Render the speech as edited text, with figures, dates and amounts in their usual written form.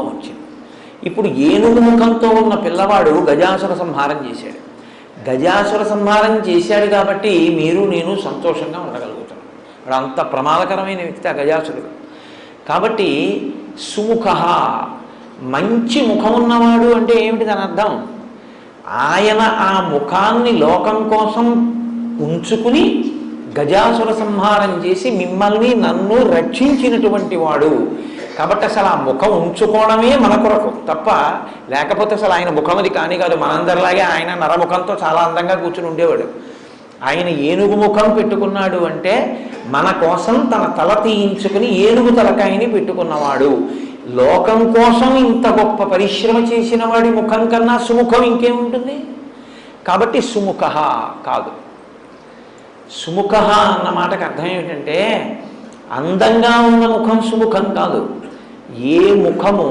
వచ్చింది. ఇప్పుడు ఏనుగు ముఖంతో ఉన్న పిల్లవాడు గజాసుర సంహారం చేశాడు. గజాసుర సంహారం చేశాడు కాబట్టి మీరు నేను సంతోషంగా ఉండగలుగుతున్నాం. వాడు అంత ప్రమాదకరమైన వ్యక్తి ఆ గజాసురుడు. కాబట్టి సుముఖ, మంచి ముఖం ఉన్నవాడు అంటే ఏమిటి దాని అర్థం? ఆయన ఆ ముఖాన్ని లోకం కోసం ఉంచుకుని గజాసుర సంహారం చేసి మిమ్మల్ని నన్ను రక్షించినటువంటి వాడు. కాబట్టి అసలు ఆ ముఖం ఉంచుకోవడమే మన కొరకు తప్ప, లేకపోతే అసలు ఆయన ముఖం అది కానీ కాదు. మనందరిలాగే ఆయన నరముఖంతో చాలా అందంగా కూర్చుని ఉండేవాడు. ఆయన ఏనుగు ముఖం పెట్టుకున్నాడు అంటే మన కోసం తన తల తీయించుకుని ఏనుగు తలకాయని పెట్టుకున్నవాడు. లోకం కోసం ఇంత గొప్ప పరిశ్రమ చేసిన వాడి ముఖం కన్నా సుముఖం ఇంకేముంటుంది? కాబట్టి సుముఖ కాదు. సుముఖ అన్న మాటకు అర్థం ఏమిటంటే అందంగా ఉన్న ముఖం సుముఖం కాదు. ఏ ముఖము